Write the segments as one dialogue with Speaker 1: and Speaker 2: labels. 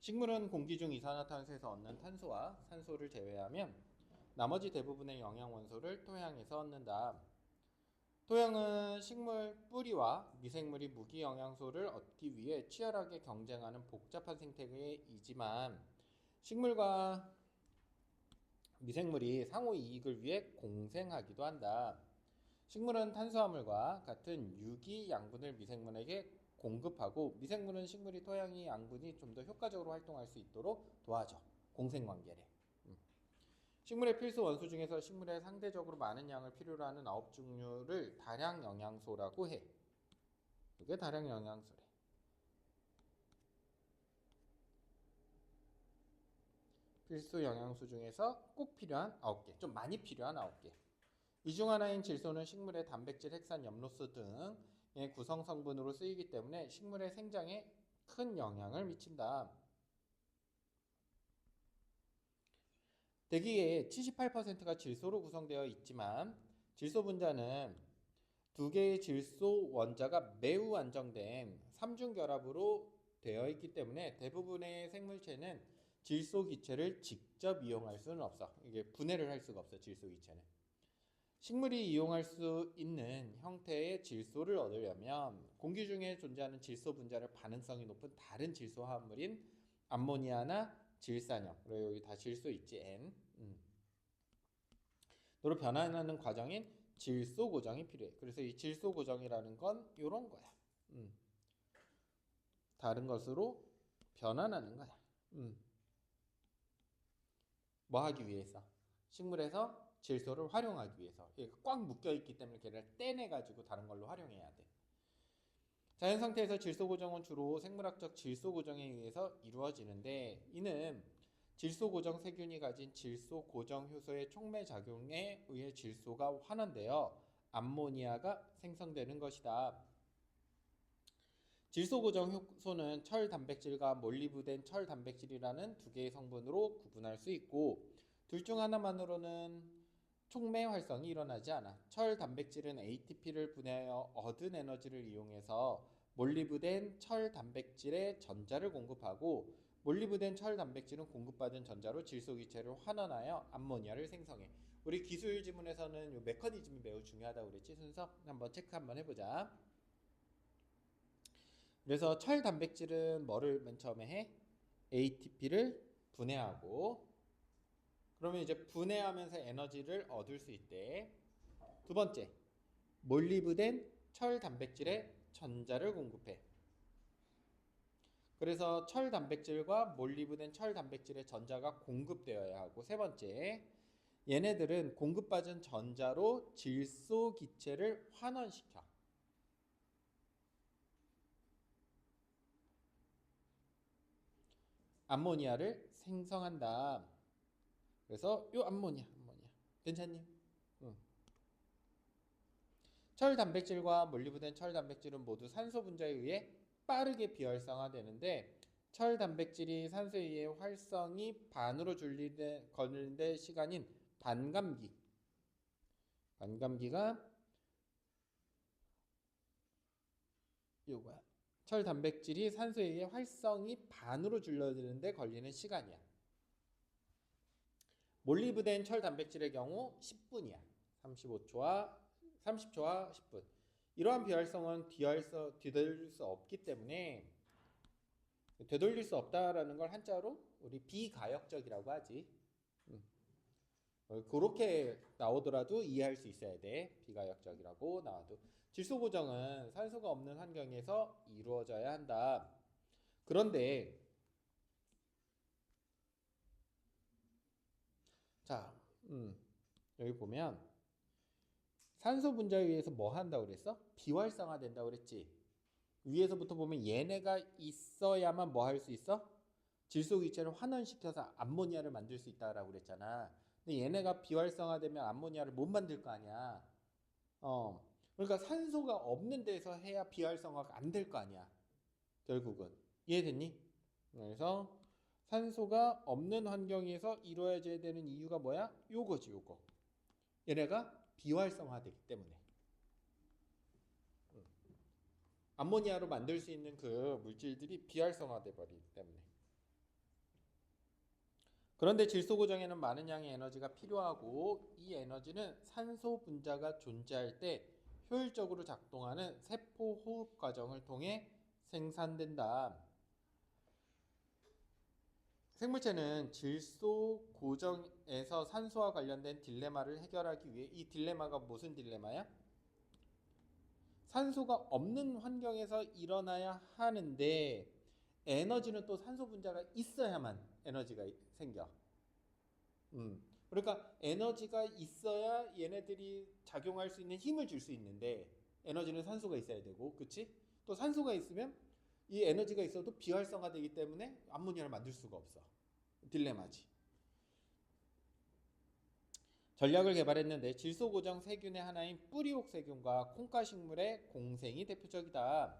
Speaker 1: 식물은 공기 중 이산화탄소에서 얻는 탄소와 산소를 제외하면 나머지 대부분의 영양 원소를 토양에서 얻는다. 토양은 식물 뿌리와 미생물이 무기 영양소를 얻기 위해 치열하게 경쟁하는 복잡한 생태계이지만 식물과 미생물이 상호 이익을 위해 공생하기도 한다. 식물은 탄수화물과 같은 유기 양분을 미생물에게 공급하고 미생물은 식물이 토양의 양분이 좀 더 효과적으로 활동할 수 있도록 도와줘. 공생관계래. 식물의 필수 원소 중에서 식물에 상대적으로 많은 양을 필요로 하는 9종류를 다량 영양소라고 해. 이게 다량 영양소래. 필수 영양소 중에서 꼭 필요한 9개, 좀 많이 필요한 9개. 이 중 하나인 질소는 식물의 단백질, 핵산, 엽로스 등의 구성 성분으로 쓰이기 때문에 식물의 생장에 큰 영향을 미친다. 대기의 78%가 질소로 구성되어 있지만 질소 분자는 두 개의 질소 원자가 매우 안정된 삼중 결합으로 되어 있기 때문에 대부분의 생물체는 질소 기체를 직접 이용할 수는 없어. 이게 분해를 할 수가 없어, 질소 기체는. 식물이 이용할 수 있는 형태의 질소를 얻으려면 공기 중에 존재하는 질소 분자를 반응성이 높은 다른 질소 화합물인 암모니아나 질산염, 그리고 여기 다 질소 있지, N. 도로 변환하는 과정인 질소 고정이 필요해. 그래서 이 질소 고정이라는 건 이런 거야. 다른 것으로 변환하는 거야. 뭐 하기 위해서? 식물에서 질소를 활용하기 위해서. 꽉 묶여 있기 때문에 걔를 떼내 가지고 다른 걸로 활용해야 돼. 자연 상태에서 질소 고정은 주로 생물학적 질소 고정에 의해서 이루어지는데 이는 질소 고정 세균이 가진 질소 고정 효소의 촉매 작용에 의해 질소가 환원되어 암모니아가 생성되는 것이다. 질소 고정 효소는 철 단백질과 몰리브덴 철 단백질이라는 두 개의 성분으로 구분할 수 있고 둘 중 하나만으로는 촉매 활성이 일어나지 않아. 철 단백질은 ATP를 분해하여 얻은 에너지를 이용해서 몰리브덴 철 단백질에 전자를 공급하고 몰리브덴 철 단백질은 공급받은 전자로 질소 기체를 환원하여 암모니아를 생성해. 우리 기술 지문에서는 이 메커니즘이 매우 중요하다고 그랬지. 순서 한번 체크 한번 해보자. 그래서 철 단백질은 뭐를 맨 처음에 해? ATP를 분해하고 그러면 이제 분해하면서 에너지를 얻을 수 있대. 두 번째, 몰리브덴 철 단백질에 전자를 공급해. 그래서 철 단백질과 몰리브덴 철 단백질의 전자가 공급되어야 하고 세 번째, 얘네들은 공급받은 전자로 질소 기체를 환원시켜. 암모니아를 생성한다. 그래서 요 암모니아 괜찮니? 응. 철 단백질과 몰리브덴 철 단백질은 모두 산소 분자에 의해 빠르게 비활성화되는데 철 단백질이 산소에 의해 활성이 반으로 걸리는 시간인 반감기가 요거야. 철 단백질이 산소에 의해 활성이 반으로 줄어드는데 걸리는 시간이야. 몰리브덴 철 단백질의 경우 10분이야. 30초와 10분. 이러한 비활성은 되돌릴 수 없기 때문에 되돌릴 수 없다라는 걸 한자로 우리 비가역적이라고 하지. 그렇게 나오더라도 이해할 수 있어야 돼. 비가역적이라고 나와도. 질소 고정은 산소가 없는 환경에서 이루어져야 한다. 그런데 자, 여기 보면 산소 분자에 의해서 뭐 한다고 그랬어? 비활성화 된다고 그랬지. 위에서부터 보면 얘네가 있어야만 뭐 할 수 있어? 질소 기체를 환원시켜서 암모니아를 만들 수 있다라고 그랬잖아. 근데 얘네가 비활성화되면 암모니아를 못 만들 거 아니야. 그러니까 산소가 없는 데서 해야 비활성화가 안 될 거 아니야. 결국은. 이해됐니? 그래서 산소가 없는 환경에서 이루어져야 되는 이유가 뭐야? 요거지, 요거. 얘네가 비활성화되기 때문에. 암모니아로 만들 수 있는 그 물질들이 비활성화돼 버리기 때문에. 그런데 질소 고정에는 많은 양의 에너지가 필요하고 이 에너지는 산소 분자가 존재할 때 효율적으로 작동하는 세포 호흡 과정을 통해 생산된다. 생물체는 질소 고정에서 산소와 관련된 딜레마를 해결하기 위해 이 딜레마가 무슨 딜레마야? 산소가 없는 환경에서 일어나야 하는데 에너지는 또 산소 분자가 있어야만 에너지가 생겨. 그러니까 에너지가 있어야 얘네들이 작용할 수 있는 힘을 줄 수 있는데 에너지는 산소가 있어야 되고, 그치? 또 산소가 있으면 이 에너지가 있어도 비활성화되기 때문에 암모니아를 만들 수가 없어. 딜레마지. 전략을 개발했는데 질소 고정 세균의 하나인 뿌리옥 세균과 콩가 식물의 공생이 대표적이다.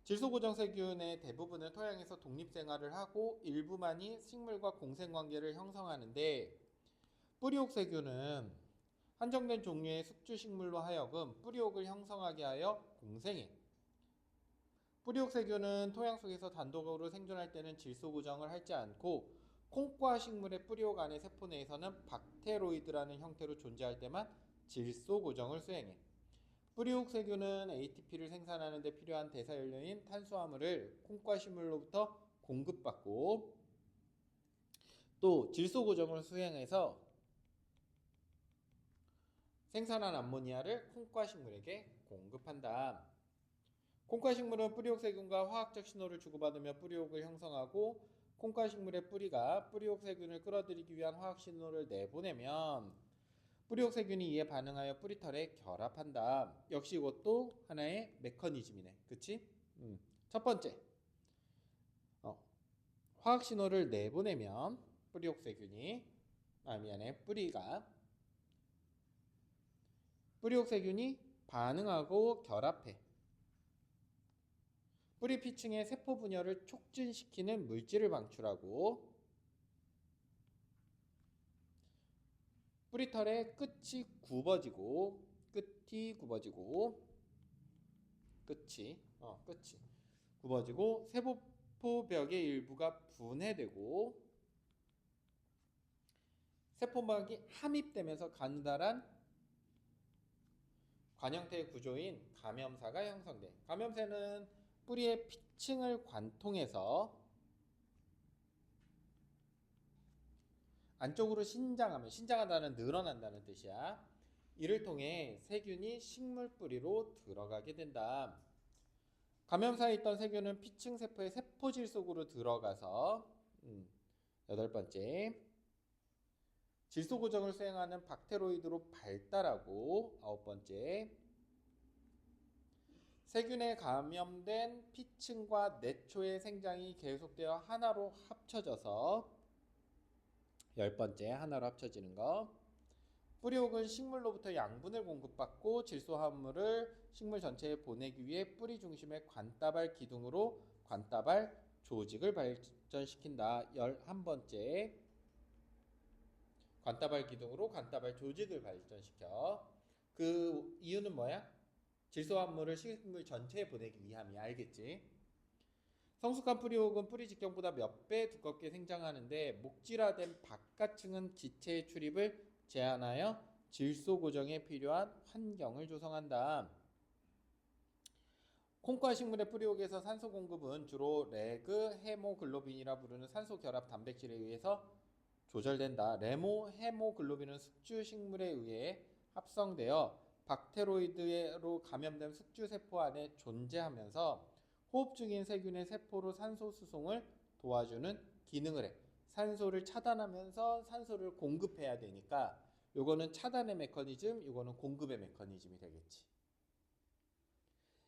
Speaker 1: 질소 고정 세균의 대부분은 토양에서 독립 생활을 하고 일부만이 식물과 공생 관계를 형성하는데 뿌리옥 세균은 한정된 종류의 숙주 식물로 하여금 뿌리옥을 형성하게 하여 공생해. 뿌리옥 세균은 토양 속에서 단독으로 생존할 때는 질소 고정을 하지 않고 콩과 식물의 뿌리옥 안의 세포 내에서는 박테로이드라는 형태로 존재할 때만 질소 고정을 수행해. 뿌리옥 세균은 ATP를 생산하는 데 필요한 대사연료인 탄수화물을 콩과 식물로부터 공급받고 또 질소 고정을 수행해서 생산한 암모니아를 콩과 식물에게 공급한다. 콩과 식물은 뿌리옥 세균과 화학적 신호를 주고받으며 뿌리옥을 형성하고 콩과 식물의 뿌리가 뿌리옥 세균을 끌어들이기 위한 화학 신호를 내보내면 뿌리옥 세균이 이에 반응하여 뿌리털에 결합한다. 역시 이것도 하나의 메커니즘이네. 그치? 첫 번째, 화학 신호를 내보내면 뿌리옥 세균이 뿌리옥 세균이 반응하고 결합해 뿌리 피층의 세포 분열을 촉진시키는 물질을 방출하고 뿌리털의 끝이 굽어지고 세포벽의 일부가 분해되고 세포막이 함입되면서 가느다란 관형태의 구조인 감염사가 형성돼. 감염새는 뿌리의 피층을 관통해서 안쪽으로 신장한다는 늘어난다는 뜻이야. 이를 통해 세균이 식물 뿌리로 들어가게 된다. 감염사에 있던 세균은 피층 세포의 세포질 속으로 들어가서 여덟 번째, 질소 고정을 수행하는 박테로이드로 발달하고 아홉 번째, 세균에 감염된 피층과 내초의 생장이 계속되어 하나로 합쳐져서 열 번째, 하나로 합쳐지는 거. 뿌리옥은 식물로부터 양분을 공급받고 질소 화합물을 식물 전체에 보내기 위해 뿌리 중심의 관따발 기둥으로 관따발 조직을 발전시킨다. 11번째, 관따발 기둥으로 관따발 조직을 발전시켜. 그 이유는 뭐야? 질소 화합물을 식물 전체에 보내기 위함이야. 알겠지? 성숙한 뿌리옥은 뿌리 직경보다 몇 배 두껍게 생장하는데 목질화된 바깥층은 기체의 출입을 제한하여 질소 고정에 필요한 환경을 조성한다. 콩과 식물의 뿌리옥에서 산소 공급은 주로 레그 헤모글로빈이라 부르는 산소 결합 단백질에 의해서 조절된다. 레모 헤모글로빈은 숙주 식물에 의해 합성되어 박테로이드로 감염된 숙주 세포 안에 존재하면서 호흡 중인 세균의 세포로 산소 수송을 도와주는 기능을 해. 산소를 차단하면서 산소를 공급해야 되니까 요거는 차단의 메커니즘, 요거는 공급의 메커니즘이 되겠지.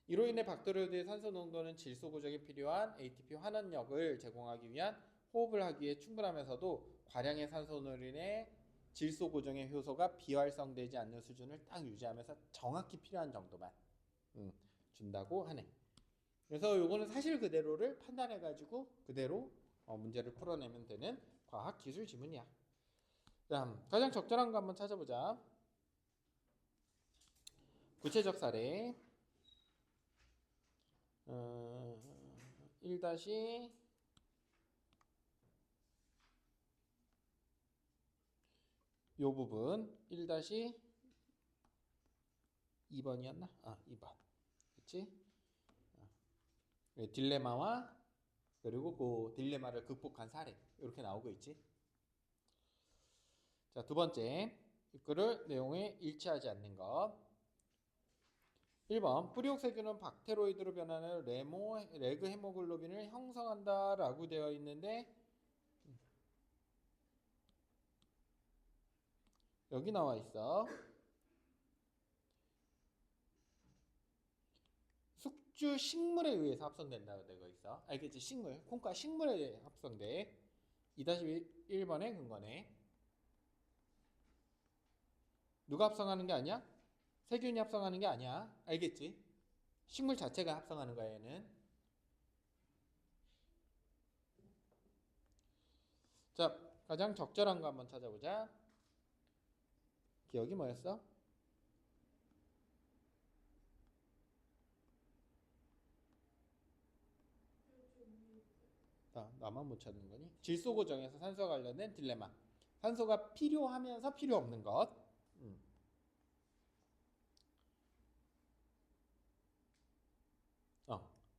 Speaker 1: 이로 인해 박테로이드의 산소 농도는 질소 고정에 필요한 ATP 환원력을 제공하기 위한 호흡을 하기에 충분하면서도 과량의 산소로 인해 질소 고정의 효소가 비활성되지 않는 수준을 딱 유지하면서 정확히 필요한 정도만 준다고 하네. 그래서 요거는 사실 그대로를 판단해가지고 그대로 문제를 풀어내면 되는 과학기술 지문이야. 다음, 가장 적절한 거 한번 찾아보자. 구체적 사례 1- 요 부분 1-2번이었나? 2번. 그치? 딜레마와 그리고 그 딜레마를 극복한 사례 이렇게 나오고 있지. 자, 두 번째 이거를 내용에 일치하지 않는 것. 1번 뿌리옥세균은 박테로이드로 변하는 레그 헤모글로빈을 형성한다 라고 되어 있는데 여기 나와 있어. 숙주 식물에 의해서 합성된다고 되어 있어. 알겠지? 식물. 콩과 식물에 의해 합성돼. 2-1번의 근거네. 누가 합성하는 게 아니야? 세균이 합성하는 게 아니야. 알겠지? 식물 자체가 합성하는 거야, 얘는. 자, 가장 적절한 거 한번 찾아보자. 기억이 뭐였어? 나만 못 찾는 거니? 질소 고정에서 산소와 관련된 딜레마. 산소가 필요하면서 필요 없는 것.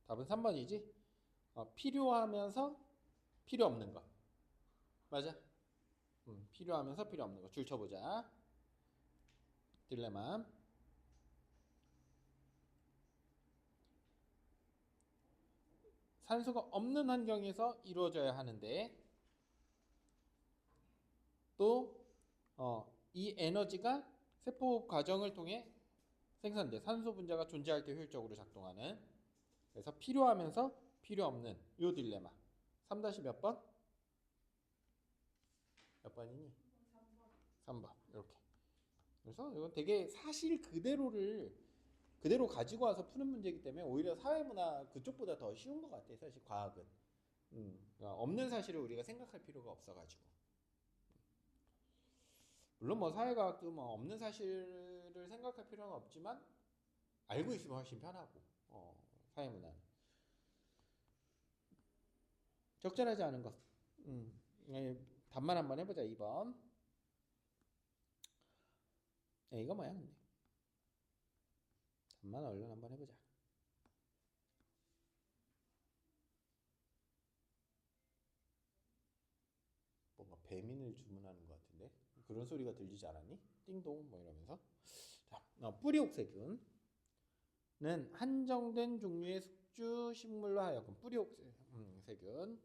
Speaker 1: 답은 3번이지. 필요하면서 필요 없는 것. 맞아? 필요하면서 필요 없는 것. 줄 쳐보자. 딜레마. 산소가 없는 환경에서 이루어져야 하는데 또 이 에너지가 세포 과정을 통해 생산돼 산소 분자가 존재할 때 효율적으로 작동하는. 그래서 필요하면서 필요 없는 요 딜레마. 3-몇 번? 몇 번이니? 3번. 이렇게. 그래서 이건 되게 사실 그대로 가지고 와서 푸는 문제이기 때문에 오히려 사회문화 그쪽보다 더 쉬운 것 같아. 사실 과학은. 그러니까 없는 사실을 우리가 생각할 필요가 없어가지고. 물론 뭐 사회과학도 뭐 없는 사실을 생각할 필요는 없지만 알고 있으면 훨씬 편하고. 사회문화는 적절하지 않은 것. 답만 한번 해보자. 2번. 이거 뭐야 근데. 답만 얼른 한번 해보자. 뭔가 배민을 주문하는 것 같은데 그런 소리가 들리지 않았니? 띵동 뭐 이러면서. 자, 뿌리옥세균은 한정된 종류의 숙주 식물로 하여금 뿌리옥세균.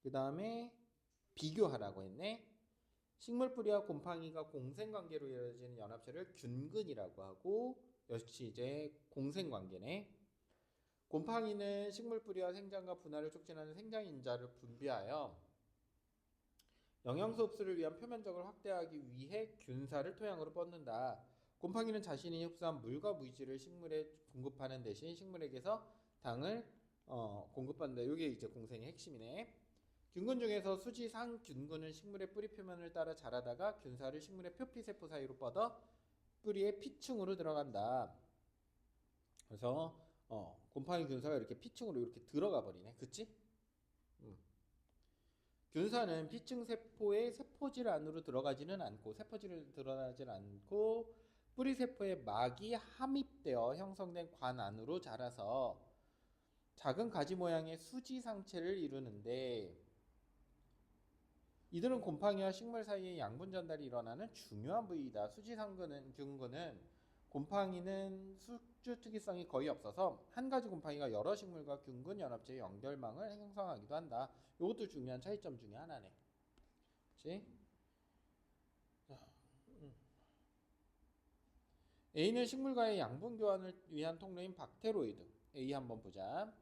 Speaker 1: 그 다음에 비교하라고 했네. 식물 뿌리와 곰팡이가 공생관계로 이루어지는 연합체를 균근이라고 하고 역시 이제 공생관계네. 곰팡이는 식물 뿌리와 생장과 분할을 촉진하는 생장인자를 분비하여 영양소 흡수를 위한 표면적을 확대하기 위해 균사를 토양으로 뻗는다. 곰팡이는 자신이 흡수한 물과 무기질을 식물에 공급하는 대신 식물에게서 당을 공급한다. 이게 이제 공생의 핵심이네. 균근 중에서 수지상균근은 식물의 뿌리 표면을 따라 자라다가 균사를 식물의 표피세포 사이로 뻗어 뿌리의 피층으로 들어간다. 그래서 곰팡이 균사가 이렇게 피층으로 이렇게 들어가 버리네. 그치? 균사는 피층 세포의 세포질 안으로 들어가지는 않고 세포질을 드러나질 않고 뿌리 세포에 막이 함입되어 형성된 관 안으로 자라서 작은 가지 모양의 수지 상체를 이루는데 이들은 곰팡이와 식물 사이의 양분 전달이 일어나는 중요한 부위이다. 수지균근은 곰팡이는 숙주 특이성이 거의 없어서 한 가지 곰팡이가 여러 식물과 균근 연합체의 연결망을 형성하기도 한다. 이것도 중요한 차이점 중에 하나네. 그렇지? A는 식물과의 양분 교환을 위한 통로인 박테로이드. A 한번 보자.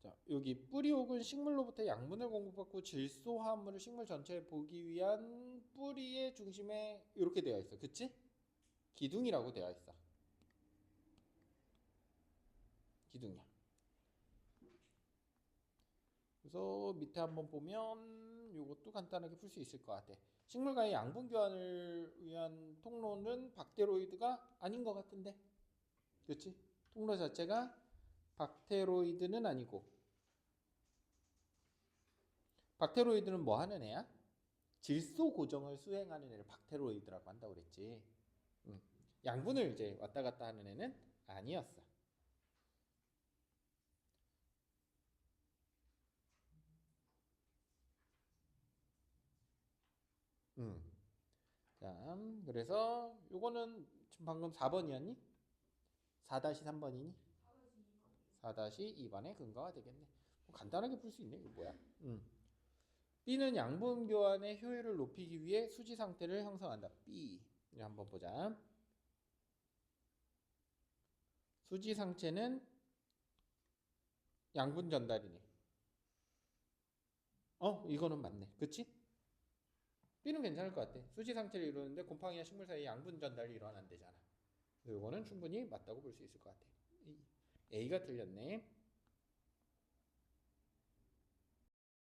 Speaker 1: 자, 여기 뿌리옥은 식물로부터 양분을 공급받고 질소 화합물을 식물 전체에 보기 위한 뿌리의 중심에 이렇게 되어 있어. 그치? 기둥이라고 되어 있어. 기둥이야. 그래서 밑에 한번 보면 이것도 간단하게 풀 수 있을 것 같아. 식물과의 양분 교환을 위한 통로는 박테로이드가 아닌 것 같은데, 그렇지? 통로 자체가 박테로이드는 아니고, 박테로이드는 뭐 하는 애야? 질소 고정을 수행하는 애를 박테로이드라고 한다고 그랬지. 양분을 이제 왔다 갔다 하는 애는 아니었어. 자, 그래서 요거는 지금 방금 4번이었니? 4-3번이니? 4-2번의 근거가 되겠네. 뭐 간단하게 풀 수 있네. 이거 뭐야? B는 양분 교환의 효율을 높이기 위해 수지 상태를 형성한다. B. 이거 한번 보자. 수지 상체는 양분 전달이네. 이거는 맞네. 그치? B는 괜찮을 것 같아. 수지 상태를 이루는데 곰팡이와 식물 사이에 양분 전달이 일어난대잖아. 이거는 충분히 맞다고 볼 수 있을 것 같아. A가 틀렸네.